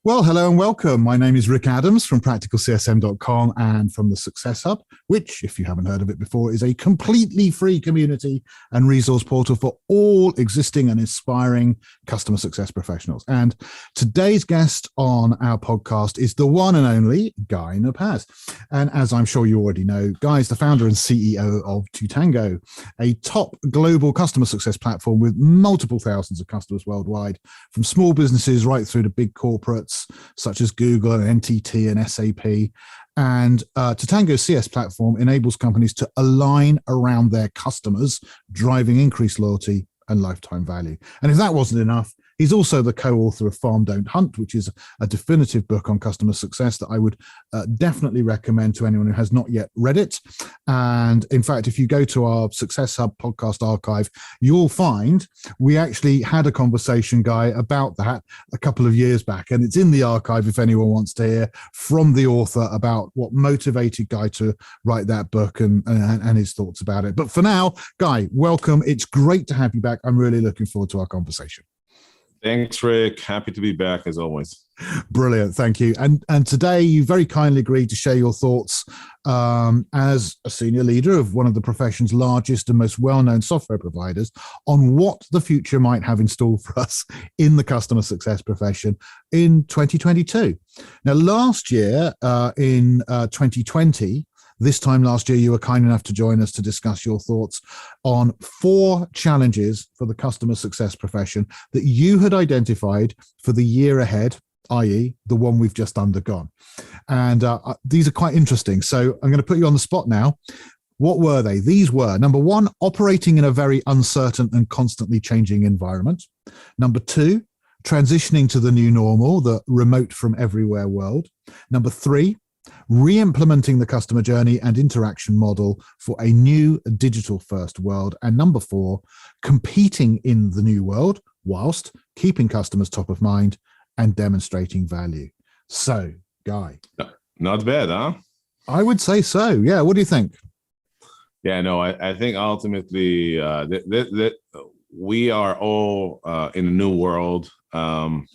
Well, hello and welcome. My name is Rick Adams from practicalcsm.com and from the Success Hub, which, if you haven't heard of it before, is a completely free community and resource portal for all existing and aspiring customer success professionals. And today's guest on our podcast is the one and only Guy Nirpaz. And as I'm sure you already know, Guy is the founder and CEO of Totango, a top global customer success platform with multiple thousands of customers worldwide, from small businesses right through to big corporates such as Google and NTT and SAP. And Totango's CS platform enables companies to align around their customers, driving increased loyalty and lifetime value. And if that wasn't enough, he's also the co-author of Farm Don't Hunt, which is a definitive book on customer success that I would definitely recommend to anyone who has not yet read it. And in fact, if you go to our Success Hub podcast archive, you'll find we actually had a conversation, Guy, about that a couple of years back. And it's in the archive if anyone wants to hear from the author about what motivated Guy to write that book and his thoughts about it. But for now, Guy, welcome. It's great to have you back. I'm really looking forward to our conversation. Thanks, Rick. Happy to be back as always. Brilliant. Thank you. And today you very kindly agreed to share your thoughts as a senior leader of one of the profession's largest and most well-known software providers on what the future might have in store for us in the customer success profession in 2022. Now, last year in 2020, this time last year, you were kind enough to join us to discuss your thoughts on 4 challenges for the customer success profession that you had identified for the year ahead, i.e. the one we've just undergone. And these are quite interesting. So I'm going to put you on the spot now. What were they? These were, number 1, operating in a very uncertain and constantly changing environment. Number 2, transitioning to the new normal, the remote from everywhere world. Number 3, re-implementing the customer journey and interaction model for a new digital-first world. And number 4, competing in the new world whilst keeping customers top of mind and demonstrating value. So, Guy. Not bad, huh? I would say so. Yeah. What do you think? Yeah, no, I think ultimately that we are all in a new world. Every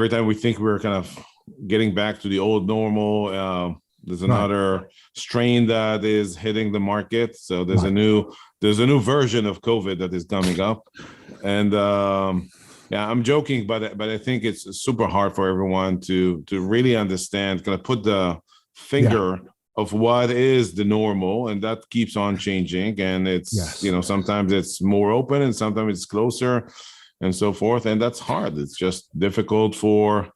time we think we're kind of getting back to the old normal, there's another strain that is hitting the market. So there's a new version of COVID that is coming up, and I'm joking, but I think it's super hard for everyone to really understand, kind of put the finger of what is the normal, and that keeps on changing. And it's sometimes it's more open and sometimes it's closer, and so forth. And that's hard. It's just difficult to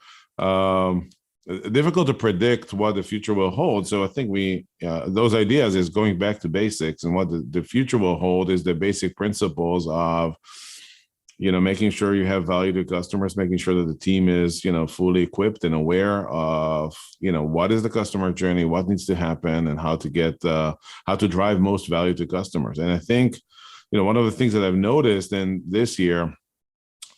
predict what the future will hold. So I think those ideas is going back to basics, and what the future will hold is the basic principles of, making sure you have value to customers, making sure that the team is, fully equipped and aware of, what is the customer journey, what needs to happen, and how to drive most value to customers. And I think, one of the things that I've noticed in this year,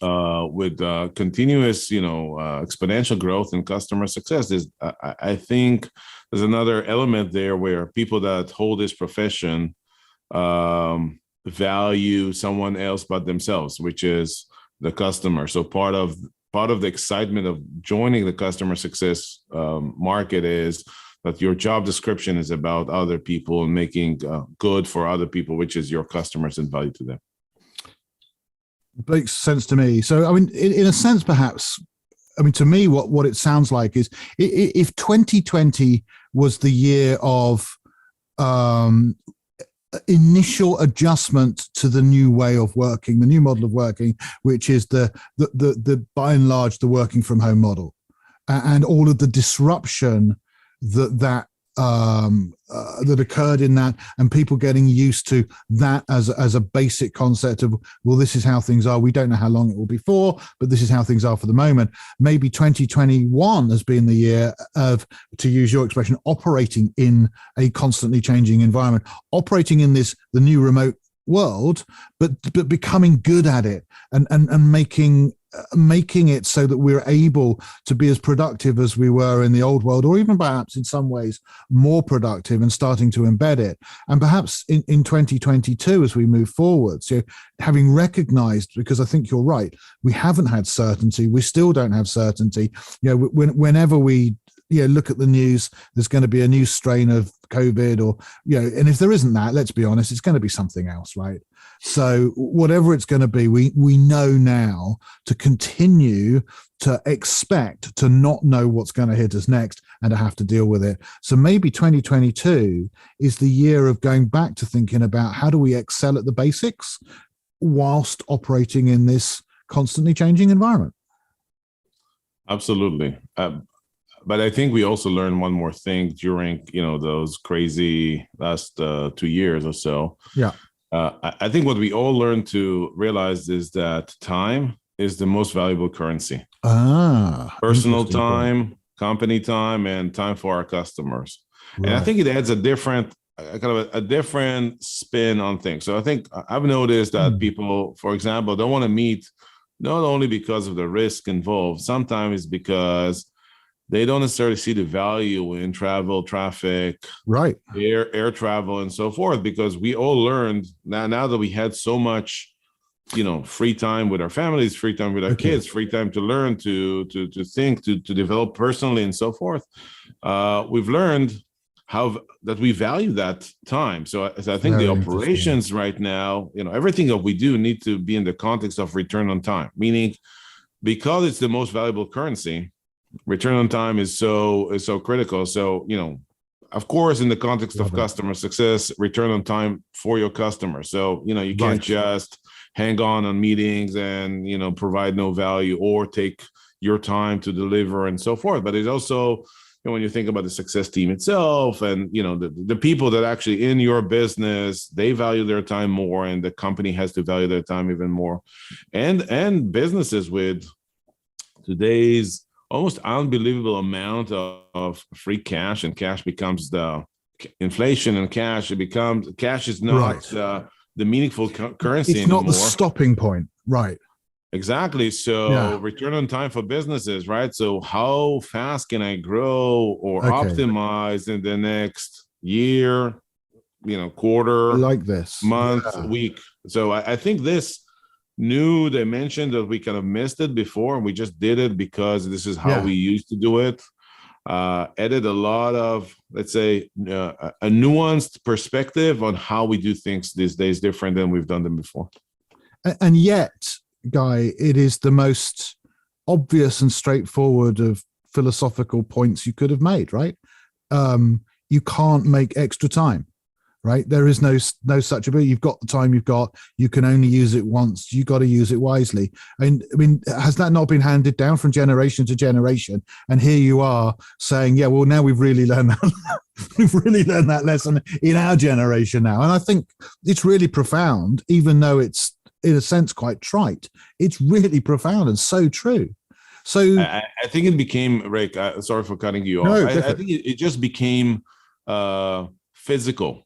with continuous, exponential growth in customer success is, I think there's another element there where people that hold this profession value someone else but themselves, which is the customer. So part of the excitement of joining the customer success market is that your job description is about other people and making good for other people, which is your customers and value to them. Makes sense to me. So, I mean, in a sense, perhaps, to me, what it sounds like is if 2020 was the year of initial adjustment to the new way of working, the new model of working, which is the by and large, the working from home model, and all of the disruption that occurred in that, and people getting used to that as a basic concept of, well, this is how things are. We don't know how long it will be for, but this is how things are for the moment. Maybe 2021 has been the year of, to use your expression, operating in a constantly changing environment, operating in the new remote world, but becoming good at it and making making it so that we're able to be as productive as we were in the old world, or even perhaps in some ways more productive, and starting to embed it. And perhaps in 2022, as we move forward, so having recognized, because I think you're right, we haven't had certainty, we still don't have certainty. Whenever we look at the news, there's going to be a new strain of COVID, or and if there isn't that, let's be honest, it's going to be something else, right? So whatever it's going to be, we know now to continue to expect to not know what's going to hit us next and to have to deal with it. So maybe 2022 is the year of going back to thinking about how do we excel at the basics whilst operating in this constantly changing environment. Absolutely. But I think we also learned one more thing during, those crazy last 2 years or so. Yeah. I think what we all learned to realize is that time is the most valuable currency. Personal time, company time, and time for our customers. Right. And I think it adds a different spin on things. So I think I've noticed that people, for example, don't want to meet not only because of the risk involved, sometimes it's because they don't necessarily see the value in travel, traffic, right, air travel, and so forth, because we all learned now that we had so much, free time with our families, free time with our kids, free time to learn, to think, to develop personally, and so forth. We've learned that we value that time. So I think the operations right now, everything that we do need to be in the context of return on time, meaning because it's the most valuable currency. Return on time is so critical. So, of course, in the context of customer success, return on time for your customer. So, you can't just hang on meetings and, provide no value or take your time to deliver and so forth. But it's also, when you think about the success team itself and, the people that actually in your business, they value their time more, and the company has to value their time even more. And businesses with today's almost unbelievable amount of free cash, and cash becomes the inflation, and cash is not the meaningful currency it's anymore. Not the stopping point, right? Exactly. So return on time for businesses, right? So how fast can I grow or optimize in the next year, quarter, I like this, month, week? So I think this new dimension that we kind of missed it before, and we just did it because this is how we used to do it, added a lot of, let's say, a nuanced perspective on how we do things these days, different than we've done them before. And yet, Guy, it is the most obvious and straightforward of philosophical points you could have made, right? You can't make extra time. Right? There is no such ability. You've got the time you've got. You can only use it once. You got to use it wisely. And I mean, has that not been handed down from generation to generation? And here you are saying, yeah, well, now we've really learned that. We've really learned that lesson in our generation now. And I think it's really profound, even though it's in a sense quite trite. It's really profound and so true. So I think it became, Rick, sorry for cutting you off. I think it just became physical.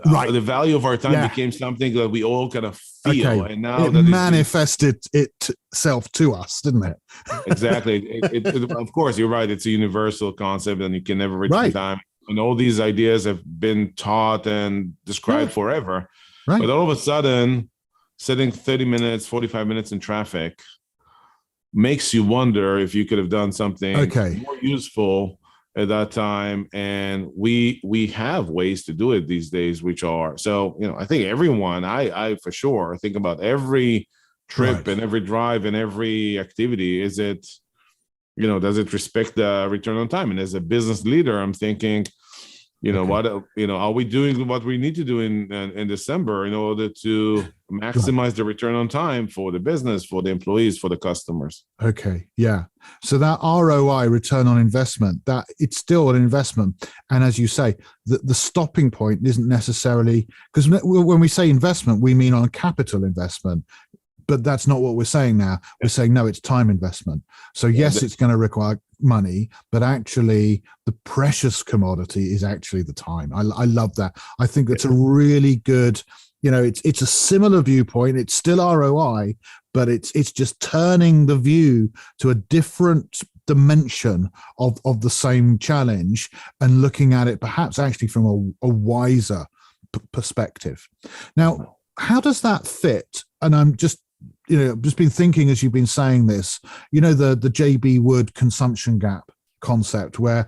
Right. The value of our time became something that we all kind of feel, and now it manifested itself to us, didn't it? Exactly. Of course, you're right. It's a universal concept, and you can never reach time. And all these ideas have been taught and described forever. Right. But all of a sudden, sitting 30 minutes, 45 minutes in traffic makes you wonder if you could have done something more useful at that time. And we have ways to do it these days, which are, so, I think everyone, I for sure think about every trip and every drive and every activity. Is it, does it respect the return on time? And as a business leader, I'm thinking, are we doing what we need to do in December in order to maximize the return on time for the business, for the employees, for the customers? Okay. Yeah. So that ROI, return on investment, that it's still an investment. And as you say, the stopping point isn't necessarily, because when we say investment, we mean on capital investment. But that's not what we're saying now. We're saying, no, it's time investment. So yes, it's going to require money, but actually the precious commodity is actually the time. I love that. I think that's a really good, it's a similar viewpoint. It's still ROI, but it's just turning the view to a different dimension of the same challenge and looking at it perhaps actually from a wiser perspective. Now, how does that fit? And I'm just been thinking as you've been saying this, the JB Wood consumption gap concept, where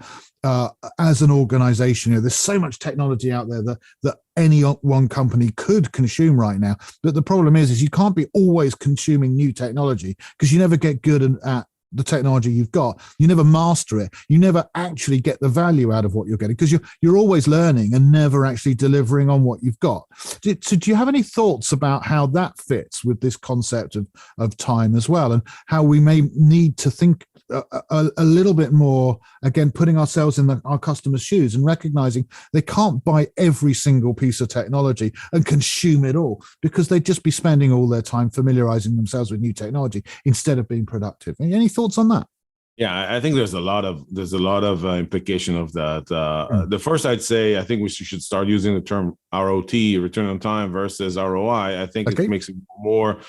as an organization, there's so much technology out there that any one company could consume right now. But the problem is you can't be always consuming new technology, because you never get good at the technology you've got. You never master it. You never actually get the value out of what you're getting, because you're always learning and never actually delivering on what you've got. So do you have any thoughts about how that fits with this concept of time as well, and how we may need to think a little bit more, again, putting ourselves in our customers' shoes and recognizing they can't buy every single piece of technology and consume it all, because they'd just be spending all their time familiarizing themselves with new technology instead of being productive? Any thoughts on that? Yeah, I think there's a lot of implication of that. The first, I'd say, I think we should start using the term ROT, return on time, versus ROI. I think it makes it more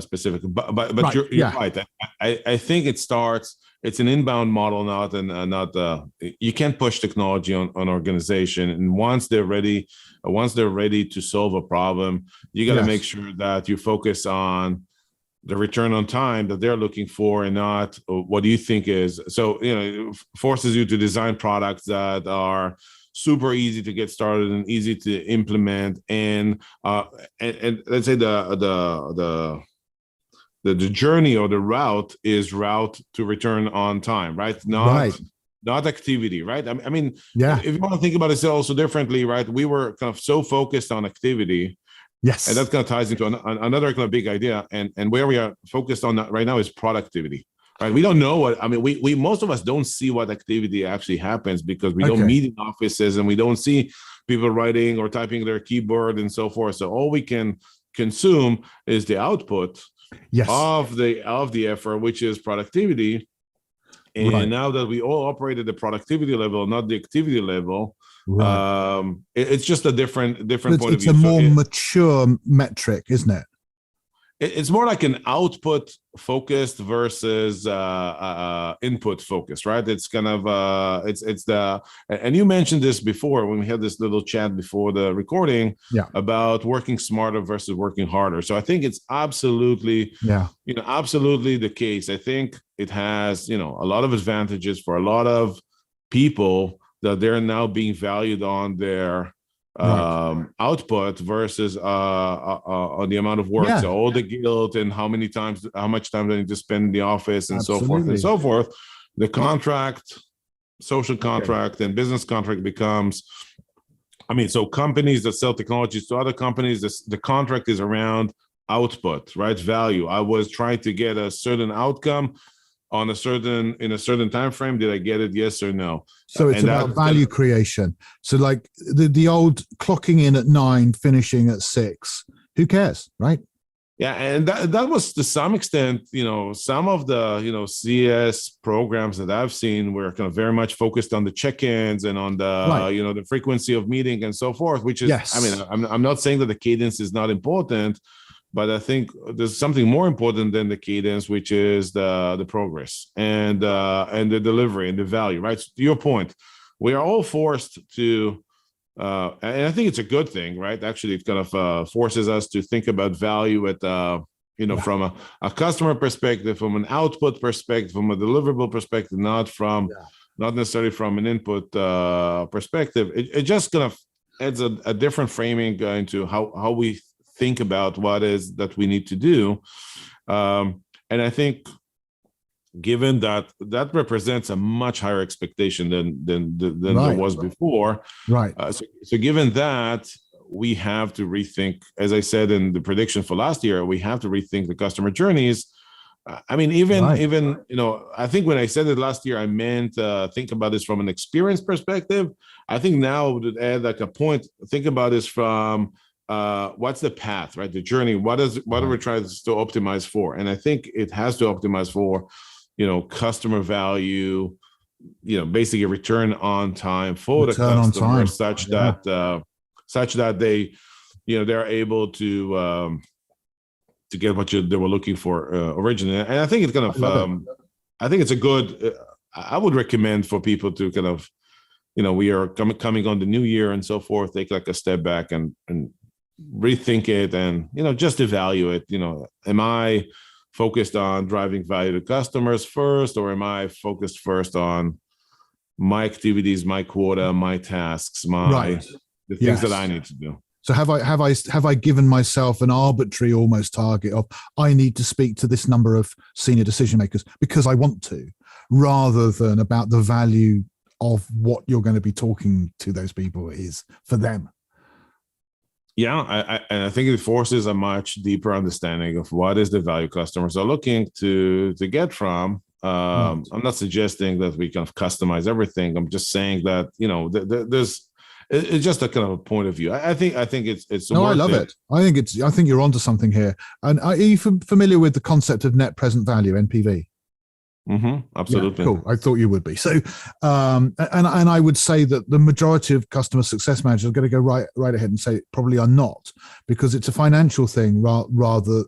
specific. But right, you're right. I think it's an inbound model, not you can't push technology on organization. And once they're ready to solve a problem, you got to make sure that you focus on the return on time that they're looking for, and not what do you think is. So, it forces you to design products that are super easy to get started and easy to implement. And let's say the journey or the route is route to return on time, right? Not activity, right? I mean, if you want to think about it also differently, right? We were kind of so focused on activity. Yes. And that kind of ties into another kind of big idea. And where we are focused on that right now is productivity, right? We don't know we most of us don't see what activity actually happens, because we don't meet in offices and we don't see people writing or typing their keyboard and so forth. So all we can consume is the output of the effort, which is productivity. And now that we all operate at the productivity level, not the activity level, it's just a different point of view. It's a more mature metric, isn't it? It's more like an output focused versus input focused, right? It's kind of and you mentioned this before when we had this little chat before the recording about working smarter versus working harder. So I think it's absolutely the case. I think it has a lot of advantages for a lot of people, that they're now being valued on their output versus on the amount of work. So all the guilt and how much time they need to spend in the office and so forth and so forth. The contract, social contract and business contract becomes, so companies that sell technologies to other companies, the contract is around output, right? Value. I was trying to get a certain outcome in a certain time frame. Did I get it? Yes or no? So it's about value creation. So like the old clocking in at 9, finishing at 6. Who cares, right? Yeah, and that was to some extent, some of the CS programs that I've seen were kind of very much focused on the check-ins and on the the frequency of meeting and so forth. Which is, I'm not saying that the cadence is not important, but I think there's something more important than the cadence, which is the progress and the delivery and the value, right? So to your point, we are all forced to, and I think it's a good thing, right? Actually, it kind of forces us to think about value at, from a customer perspective, from an output perspective, from a deliverable perspective, not necessarily from an input perspective. It just kind of adds a different framing into how we think about what is that we need to do. And I think given that represents a much higher expectation than there was before. So given that, we have to rethink, as I said in the prediction for last year, we have to rethink the customer journeys. Even I think when I said it last year, I meant think about this from an experience perspective. I think now to add like a point, think about this from what's the path, right? The journey. What are we trying to optimize for? And I think it has to optimize for, customer value, basically a return on time for the customer, such that they, they're able to to get what they were looking for originally. And I think it's kind of I think it's a good. I would recommend for people to kind of, we are coming on the new year and so forth. Take like a step back and rethink it, and just evaluate. Am I focused on driving value to customers first, or am I focused first on my activities, my quota, my tasks, the things that I need to do? So have I given myself an arbitrary almost target of I need to speak to this number of senior decision makers because I want to, rather than about the value of what you're going to be talking to those people is for them? Yeah, I think it forces a much deeper understanding of what is the value customers are looking to get from. I'm not suggesting that we kind of customize everything. I'm just saying that it's just a kind of a point of view. I think it's. No, I love it. I think you're onto something here. And are you familiar with the concept of net present value, NPV? Absolutely. Yeah, cool. I thought you would be. So, and I would say that the majority of customer success managers are going to go right ahead and say probably are not, because it's a financial thing rather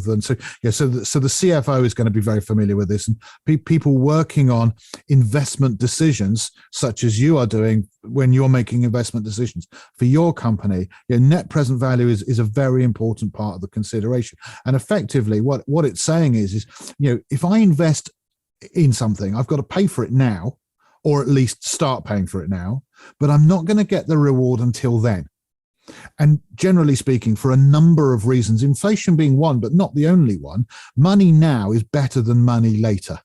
than so. Yeah. So the CFO is going to be very familiar with this, and people working on investment decisions, such as you are doing when you're making investment decisions for your company. Net present value is a very important part of the consideration. And effectively, what it's saying is if I invest in something, I've got to pay for it now, or at least start paying for it now, but I'm not going to get the reward until then. And generally speaking, for a number of reasons, inflation being one, but not the only one, money now is better than money later.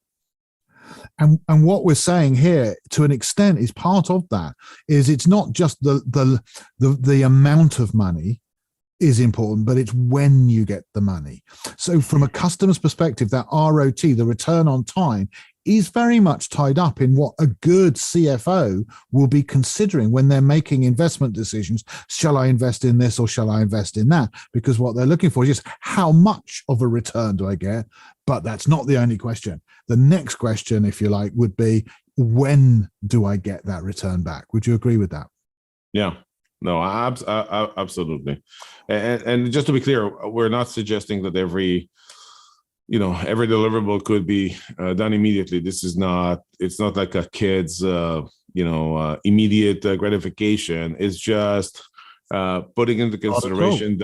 And what we're saying here, to an extent, is part of that. Is it's not just the amount of money is important, but it's when you get the money. So from a customer's perspective, that ROT, the return on time, is very much tied up in what a good CFO will be considering when they're making investment decisions. Shall I invest in this or shall I invest in that? Because what they're looking for is just how much of a return do I get? But that's not the only question. The next question, if you like, would be, when do I get that return back? Would you agree with that? Yeah. No, absolutely. And just to be clear, we're not suggesting that every deliverable could be done immediately. It's not like a kid's, immediate gratification. It's just putting into consideration,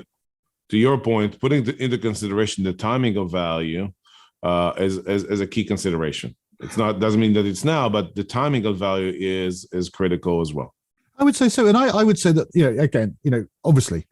to your point, putting into consideration the timing of value as a key consideration. Doesn't mean that it's now, but the timing of value is critical as well. I would say so. And I would say that, again, obviously,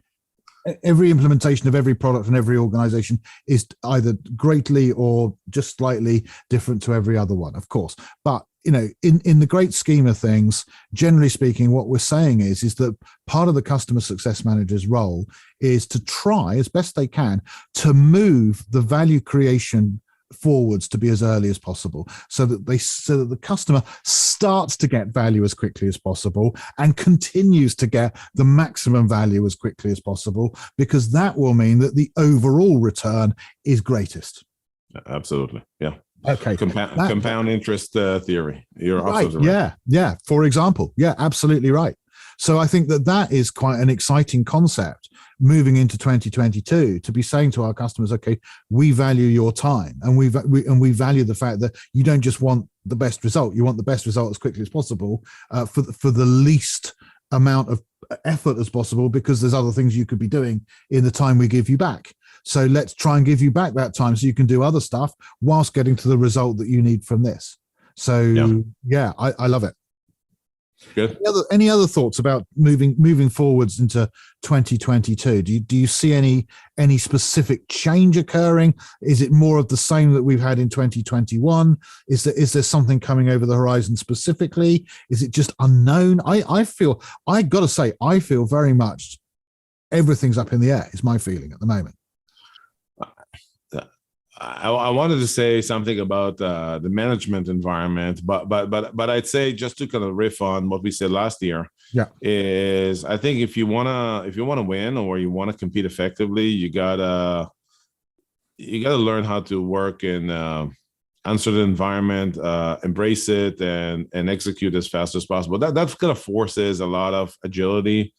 every implementation of every product and every organization is either greatly or just slightly different to every other one, of course. But, in the great scheme of things, generally speaking, what we're saying is that part of the customer success manager's role is to try as best they can to move the value creation forwards to be as early as possible, so that the customer starts to get value as quickly as possible and continues to get the maximum value as quickly as possible, because that will mean that the overall return is greatest. Absolutely. Yeah. Okay. Compound interest theory. You're right. Absolutely right. Yeah. For example. Yeah, absolutely right. So I think that is quite an exciting concept moving into 2022, to be saying to our customers, okay, we value your time, and we value the fact that you don't just want the best result, you want the best result as quickly as possible, for the least amount of effort as possible, because there's other things you could be doing in the time we give you back. So let's try and give you back that time so you can do other stuff whilst getting to the result that you need from this. So yeah, I love it. Good. Any other thoughts about moving forwards into 2022? Do you see any specific change occurring? Is it more of the same that we've had in 2021? Is there something coming over the horizon specifically? Is it just unknown? I got to say, I feel very much everything's up in the air, is my feeling at the moment. I wanted to say something about the management environment, but I'd say, just to kind of riff on what we said last year, is I think if you wanna win, or you want to compete effectively, you gotta learn how to work in uncertain environment, embrace it, and execute as fast as possible. That kind of forces a lot of agility,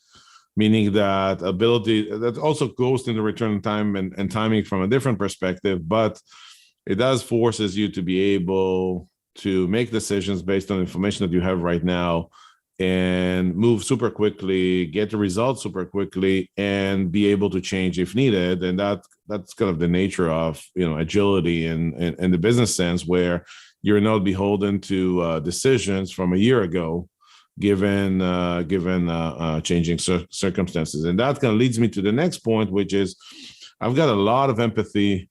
meaning that ability that also goes into return on time and timing from a different perspective, but it does forces you to be able to make decisions based on information that you have right now and move super quickly, get the results super quickly, and be able to change if needed. And that's kind of the nature of, agility in the business sense, where you're not beholden to decisions from a year ago, given changing circumstances. And that kind of leads me to the next point, which is I've got a lot of empathy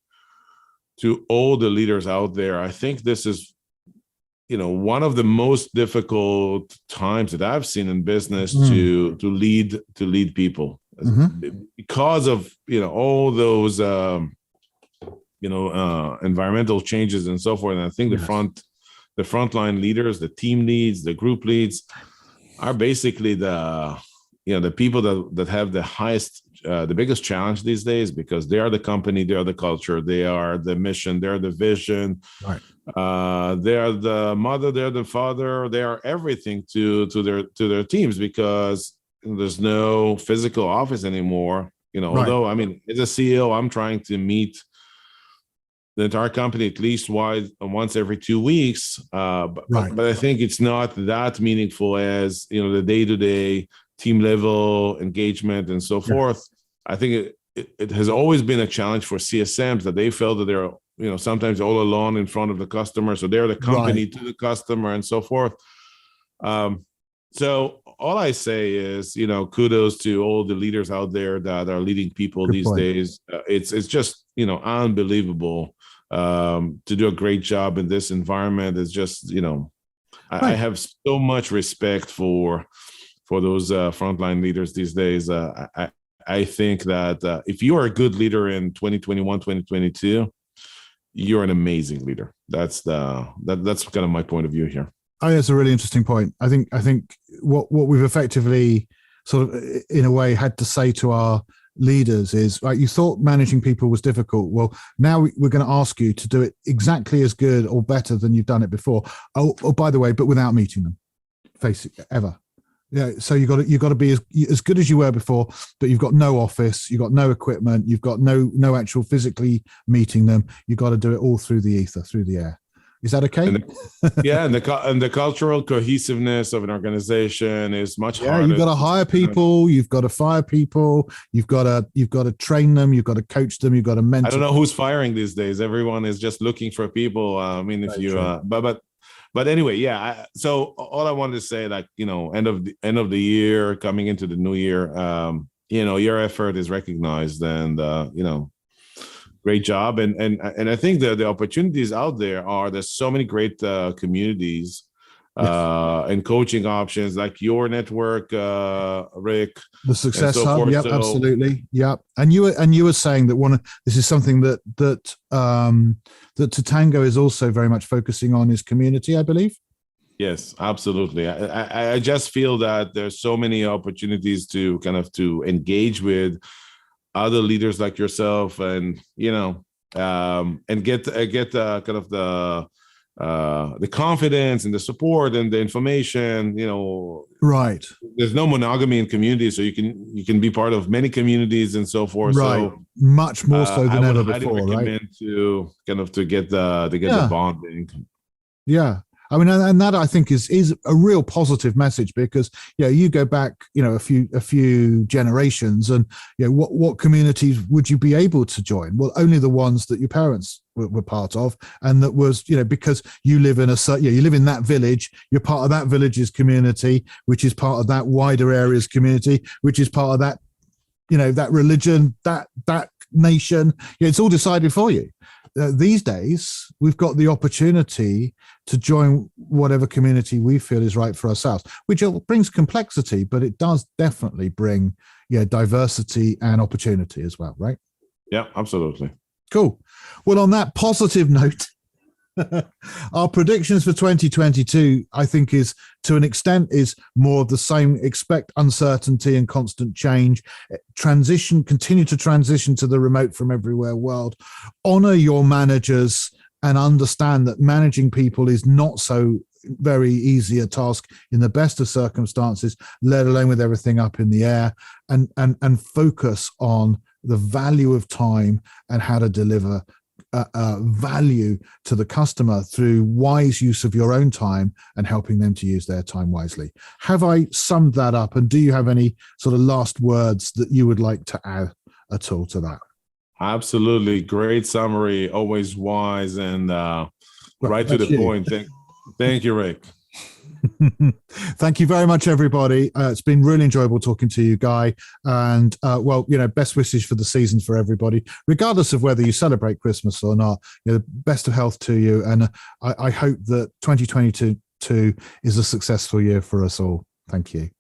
to all the leaders out there. I think this is, one of the most difficult times that I've seen in business to lead people because of, all those, environmental changes and so forth. And I think the frontline leaders, the team leads, the group leads are basically the people that have the highest, the biggest challenge these days, because they are the company, they are the culture, they are the mission, they're the vision. Right. They are the mother, they're the father, they are everything to their teams, because there's no physical office anymore. Right. Although, as a CEO, I'm trying to meet the entire company at least once every 2 weeks. But I think it's not that meaningful as, the day-to-day team level engagement and so forth. I think it has always been a challenge for CSMs that they felt that they're, sometimes all alone in front of the customer. So they're the company to the customer and so forth. So all I say is, kudos to all the leaders out there that are leading people these days. It's just, unbelievable to do a great job in this environment. It's just, I have so much respect for those frontline leaders these days. I think that if you are a good leader in 2021, 2022, you're an amazing leader. That's kind of my point of view here. I think that's a really interesting point. I think what we've effectively sort of, in a way, had to say to our leaders is, right, you thought managing people was difficult. Well, now we're going to ask you to do it exactly as good or better than you've done it before. Oh, by the way, but without meeting them, face it, ever. Yeah, so you got to be as good as you were before, but you've got no office, you've got no equipment, you've got no actual physically meeting them. You've got to do it all through the ether, through the air. Is that okay? And the cultural cohesiveness of an organization is much harder. You've got to hire people, you've got to fire people, you've got to train them, you've got to coach them, you've got to mentor. I don't know who's firing these days. Everyone is just looking for people. But anyway, yeah. So all I wanted to say, end of the year, coming into the new year, your effort is recognized, and great job. And I think the opportunities out there's so many great communities and coaching options, like your network, Rick, the Success Hub. Yep, absolutely. Yep. And you were saying that this is something that Totango is also very much focusing on, is community, I believe. Yes, absolutely. I just feel that there's so many opportunities to engage with other leaders like yourself, and and get the confidence and the support and the information. Right. There's no monogamy in communities, so you can be part of many communities and so forth. Right. So much more so than ever before. Right. To get the bonding. Yeah. And that I think is a real positive message, because you go back a few generations, and what communities would you be able to join? Well, only the ones that your parents were part of, and that was because you live in you live in that village, you're part of that village's community, which is part of that wider area's community, which is part of that that religion, that nation. It's all decided for you. These days, we've got the opportunity to join whatever community we feel is right for ourselves, which brings complexity, but it does definitely bring diversity and opportunity as well, right? Yeah, absolutely. Cool. Well, on that positive note, our predictions for 2022, I think, is to an extent is more of the same. Expect uncertainty and constant change. Continue to transition to the remote from everywhere world. Honor your managers and understand that managing people is not so very easy a task in the best of circumstances, let alone with everything up in the air, and focus on the value of time and how to deliver value to the customer through wise use of your own time and helping them to use their time wisely. Have I summed that up? And do you have any sort of last words that you would like to add at all to that? Absolutely. Great summary. Always wise and right to the point. Thank you, Rick. Thank you very much, everybody. It's been really enjoyable talking to you, Guy. And best wishes for the season for everybody, regardless of whether you celebrate Christmas or not. Best of health to you. And I hope that 2022 is a successful year for us all. Thank you.